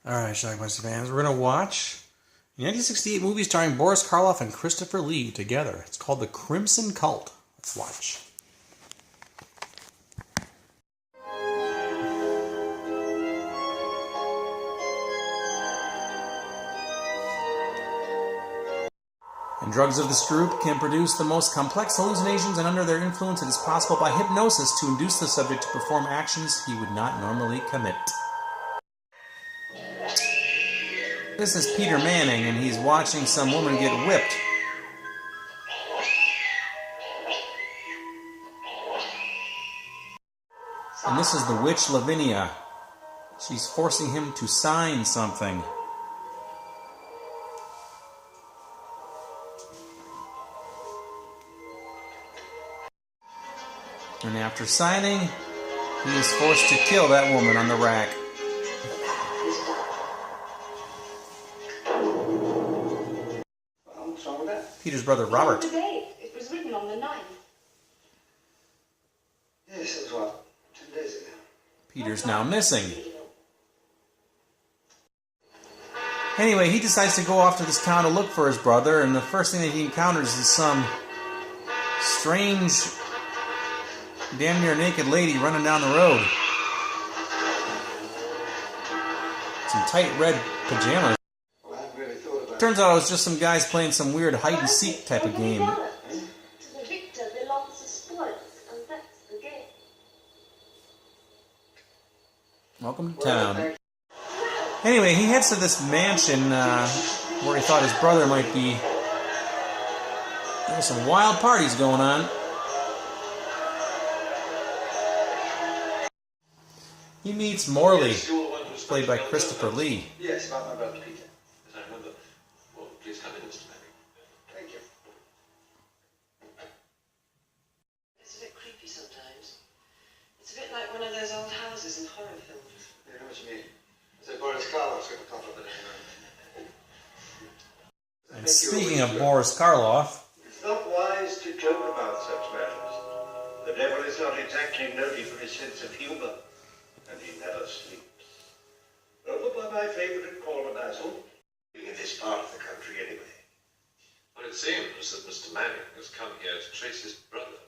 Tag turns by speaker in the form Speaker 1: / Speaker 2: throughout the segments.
Speaker 1: Alright, Schlockmeisters fans, we're going to watch the 1968 movie starring Boris Karloff and Christopher Lee together. It's called The Crimson Cult. Let's watch. And drugs of this group can produce the most complex hallucinations, and under their influence it is possible by hypnosis to induce the subject to perform actions he would not normally commit. This is Peter Manning, and he's watching some woman get whipped. And this is the witch Lavinia. She's forcing him to sign something. And after signing, he is forced to kill that woman on the rack.
Speaker 2: What's wrong with that?
Speaker 1: Peter's brother, Robert.
Speaker 3: The date. It was written on the 9th.
Speaker 2: Yes, it was what? 10 days ago.
Speaker 1: Peter's now missing. Anyway, he decides to go off to this town to look for his brother, and the first thing that he encounters is some strange, damn near naked lady running down the road. Some tight red pajamas.
Speaker 2: Well, I hadn't really thought about it.
Speaker 1: Turns out it was just some guys playing some weird hide-and-seek type of game.
Speaker 3: To the victor belongs the spoils, and that's the game.
Speaker 1: Welcome to town. Anyway, he heads to this mansion where he thought his brother might be. There's some wild parties going on. He meets Morley, played by Christopher Lee.
Speaker 2: Yes, about my brother Peter.
Speaker 4: As I remember. Well, please come in, Mr. Manning.
Speaker 2: Thank you.
Speaker 5: It's a bit creepy sometimes. It's a bit like one of those old houses in horror films.
Speaker 2: I know what you mean. So Boris Karloff's got a compliment.
Speaker 1: And speaking of Boris Karloff,
Speaker 6: It's not wise to joke about such matters. The devil is not exactly noted for his sense of humor, and he never sleeps. Over by my favourite corner basil, in this part of the country anyway.
Speaker 4: Well, it seems that Mr. Manning has come here to trace his brother.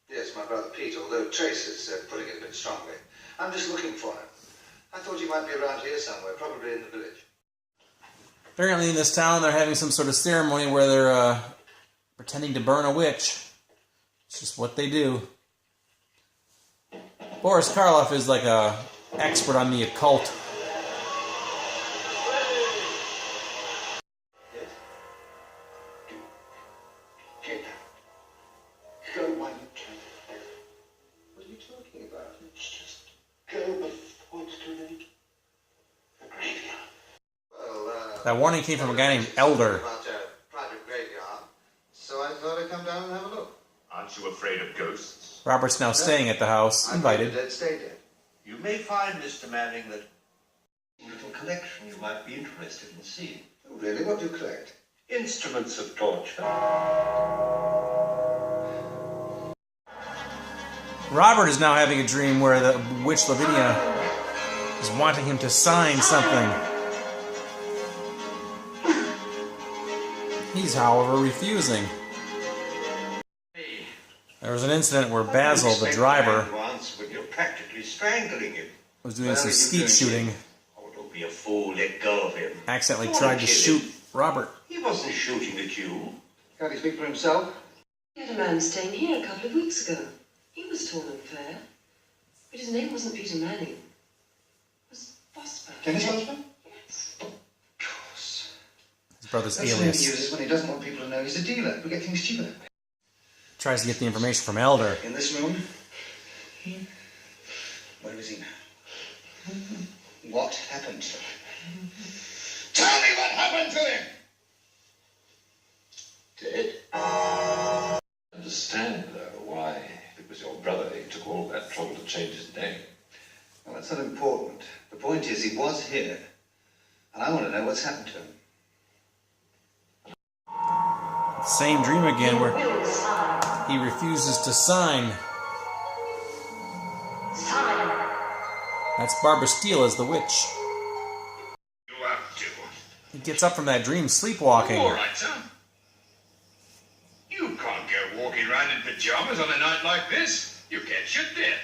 Speaker 2: Yes, my brother Pete, although Trace is putting it a bit strongly. I'm just looking for him. I thought he might be around here somewhere, probably in the village.
Speaker 1: apparently in this town they're having some sort of ceremony where they're pretending to burn a witch. It's just what they do. Boris Karloff is like a expert on the occult.
Speaker 2: Yes? Get down. Go while you can. What are you talking about? Just go before it's too late. The graveyard. Well,
Speaker 1: That warning came from a guy named Elder.
Speaker 2: about a private graveyard, so I thought I'd come down and have a look.
Speaker 6: Aren't you afraid of ghosts?
Speaker 1: Robert's now staying at the house, invited.
Speaker 2: Dead, stay dead.
Speaker 6: You may find, Mr. Manning, that a little collection you might be interested in seeing.
Speaker 2: Oh, really? What do you collect?
Speaker 6: Instruments of torture.
Speaker 1: Robert is now having a dream where the witch Lavinia is wanting him to sign something. He's, however, refusing. There was an incident where Basil, the driver,
Speaker 6: Once, but you're practically strangling him.
Speaker 1: was doing some skeet shooting,
Speaker 6: Oh, don't be a fool. Let go of him.
Speaker 1: accidentally tried to shoot Robert.
Speaker 6: He wasn't shooting at you.
Speaker 2: Can't he speak for himself?
Speaker 5: We had a man staying here a couple of weeks ago. He was tall and fair. But his name wasn't Peter Manning. It was Vosper.
Speaker 2: Dennis Osborne?
Speaker 5: Yes.
Speaker 2: Of course.
Speaker 1: His brother's
Speaker 2: That's what he
Speaker 1: alias.
Speaker 2: uses when he doesn't want people to know he's a dealer. We get things cheaper that way.
Speaker 1: Tries to get the information from Elder.
Speaker 2: In this room? Where is he now? What happened to him? Tell me what happened to him!
Speaker 4: Dead? Understand, though, why, if it was your brother, he took all that trouble to change his name.
Speaker 2: Well, that's not important. The point is, he was here, and I want to know what's happened to him.
Speaker 1: Same dream again where
Speaker 3: Will sign.
Speaker 1: he refuses to sign.
Speaker 3: Sign.
Speaker 1: That's Barbara Steele as the witch. He gets up from that dream sleepwalking.
Speaker 7: All right, son. You can't go walking around in pajamas on a night like this. You catch your death.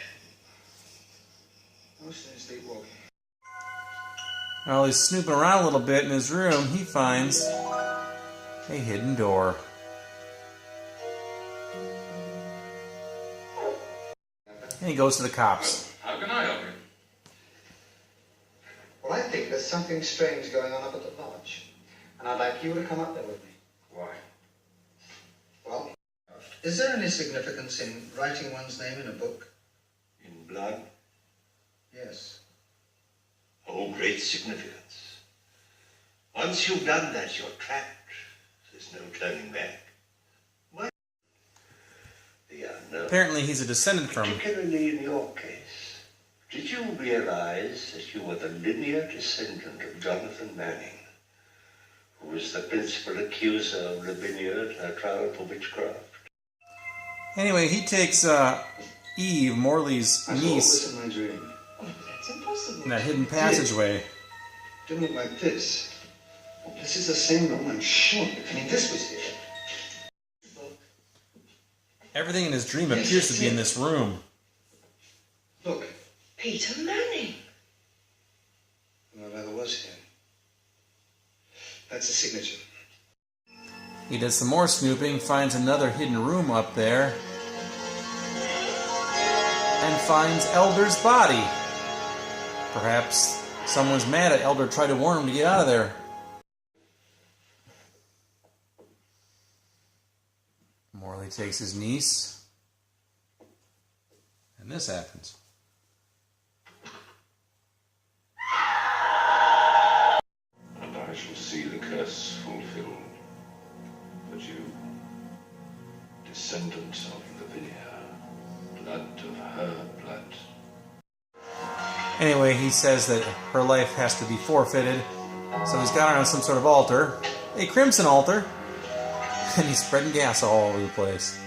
Speaker 2: I was sleepwalking.
Speaker 1: While he's snooping around a little bit in his room, he finds a hidden door. And he goes to the cops.
Speaker 4: How can I help you?
Speaker 2: Well, I think there's something strange going on up at the lodge. And I'd like you to come up there with me.
Speaker 4: Why?
Speaker 2: Well, is there any significance in writing one's name in a book?
Speaker 6: In blood?
Speaker 2: Yes.
Speaker 6: Oh, great significance. Once you've done that, you're trapped. There's no turning back. Why? No.
Speaker 1: Apparently he's a descendant from...
Speaker 6: Particularly in your case, did you realize that you were the linear descendant of Jonathan Manning, who was the principal accuser of Lavinia at her trial for witchcraft?
Speaker 1: Anyway, he takes Eve, Morley's
Speaker 2: I saw
Speaker 1: niece,
Speaker 2: this in my dream.
Speaker 5: Oh, but that's impossible.
Speaker 1: in that hidden passageway.
Speaker 2: Didn't look like this. Well, this is the same room, I'm sure. I mean, this was here.
Speaker 1: Everything in his dream appears to be in this room.
Speaker 2: Look.
Speaker 5: Peter Manning.
Speaker 2: Well, there was him. That's the signature.
Speaker 1: He does some more snooping, finds another hidden room up there, and finds Elder's body. Perhaps someone's mad at Elder, tried to warn him to get out of there. Morley takes his niece, and this happens.
Speaker 4: And I shall see the curse fulfilled. But you, descendant of Lavinia, blood of her blood.
Speaker 1: Anyway, he says that her life has to be forfeited, so he's got her on some sort of altar, a crimson altar, and he's spreading gas all over the place.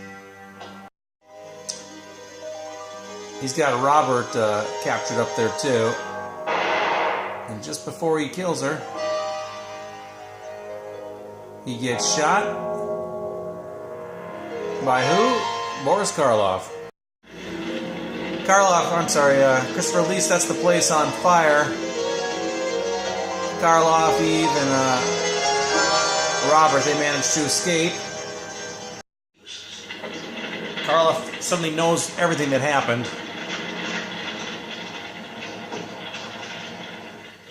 Speaker 1: He's got Robert captured up there too, and just before he kills her, he gets shot by who? Boris Karloff. Christopher Lee sets the place on fire. Karloff, Eve, and Robert, they manage to escape. Karloff suddenly knows everything that happened.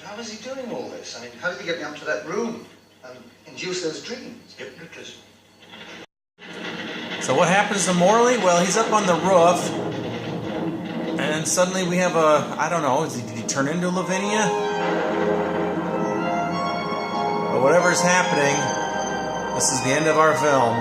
Speaker 2: How was he doing all this? I mean, how did he get me up to that room and induce those dreams?
Speaker 6: Hypnotism.
Speaker 1: So what happens to Morley? Well, he's up on the roof, and suddenly we have I don't know, did he turn into Lavinia? But whatever's happening, this is the end of our film.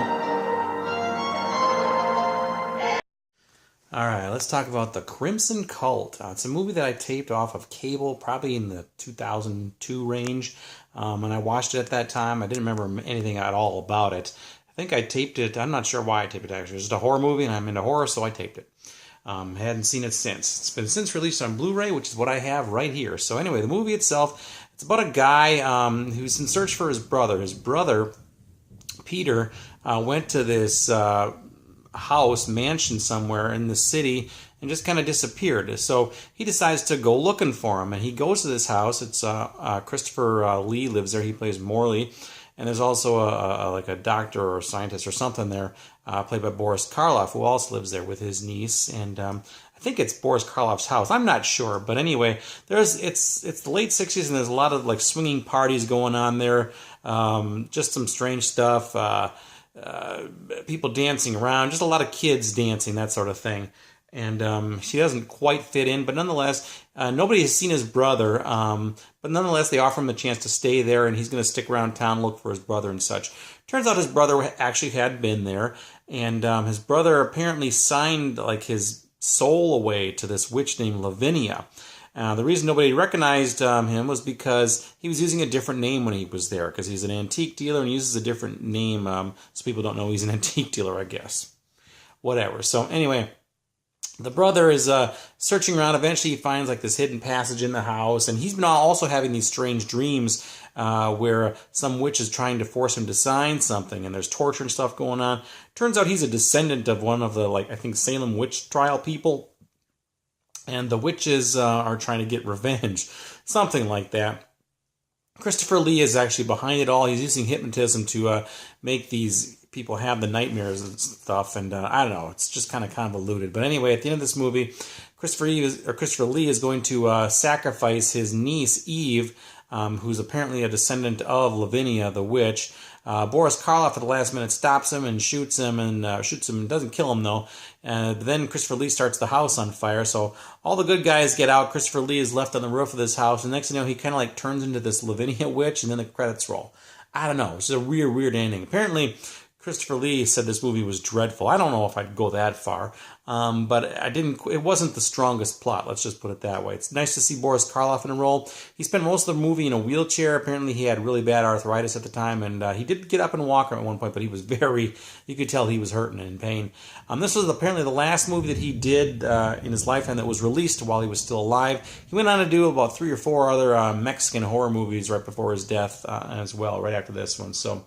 Speaker 1: Alright, let's talk about The Crimson Cult. It's a movie that I taped off of cable, probably in the 2002 range. And I watched it at that time. I didn't remember anything at all about it. I think I taped it. I'm not sure why I taped it, actually. It's just a horror movie, and I'm into horror, so I taped it. Hadn't seen it since. It's been since released on Blu-ray, which is what I have right here. So anyway, the movie itself, it's about a guy who's in search for his brother. His brother, Peter, went to this house, mansion somewhere in the city, and just kind of disappeared. So he decides to go looking for him, and he goes to this house. It's Christopher Lee lives there. He plays Morley, and there's also a doctor or a scientist or something there, played by Boris Karloff, who also lives there with his niece. And I think it's Boris Karloff's house. I'm not sure, but anyway, it's the late 60s, and there's a lot of like swinging parties going on there. Just some strange stuff. People dancing around, just a lot of kids dancing, that sort of thing. And she doesn't quite fit in, but nonetheless, nobody has seen his brother, but nonetheless, they offer him a chance to stay there, and he's going to stick around town, look for his brother and such. Turns out his brother actually had been there, and his brother apparently signed like his soul away to this witch named Lavinia. The reason nobody recognized him was because he was using a different name when he was there, because he's an antique dealer and uses a different name, so people don't know he's an antique dealer, I guess. Whatever. So anyway, the brother is searching around. Eventually, he finds like this hidden passage in the house, and he's been also having these strange dreams where some witch is trying to force him to sign something, and there's torture and stuff going on. Turns out he's a descendant of one of the, like, I think Salem witch trial people, and the witches are trying to get revenge, something like that. Christopher Lee is actually behind it all. He's using hypnotism to make these people have the nightmares and stuff, and I don't know, it's just kind of convoluted. But anyway, at the end of this movie, Christopher Lee is going to sacrifice his niece Eve, who's apparently a descendant of Lavinia, the witch. Boris Karloff at the last minute stops him and shoots him, doesn't kill him though. Then Christopher Lee starts the house on fire, so all the good guys get out. Christopher Lee is left on the roof of this house, and next thing you know, he kind of like turns into this Lavinia witch, and then the credits roll. I don't know, it's a weird ending. Apparently, Christopher Lee said this movie was dreadful. I don't know if I'd go that far, but it wasn't the strongest plot, let's just put it that way. It's nice to see Boris Karloff in a role. He spent most of the movie in a wheelchair. Apparently he had really bad arthritis at the time, and he did get up and walk at one point, but he was you could tell he was hurting and in pain. This was apparently the last movie that he did in his lifetime that was released while he was still alive. He went on to do about 3 or 4 other Mexican horror movies right before his death as well, right after this one. So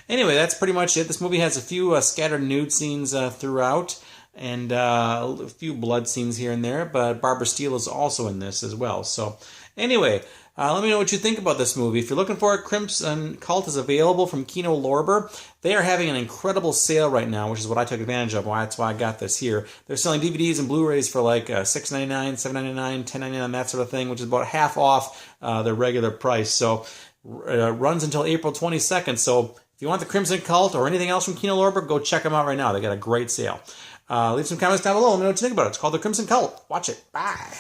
Speaker 1: anyway, that's pretty much it. This movie has a few scattered nude scenes throughout, and a few blood scenes here and there, but Barbara Steele is also in this as well. So anyway, let me know what you think about this movie. If you're looking for it, Crimson Cult is available from Kino Lorber. They are having an incredible sale right now, which is what I took advantage of. That's why I got this here. They're selling DVDs and Blu-rays for like $6.99, $7.99, $10.99, that sort of thing, which is about half off their regular price. So it runs until April 22nd. So if you want the Crimson Cult or anything else from Kino Lorber, go check them out right now. They got a great sale. Leave some comments down below. Let me know what you think about it. It's called the Crimson Cult. Watch it. Bye.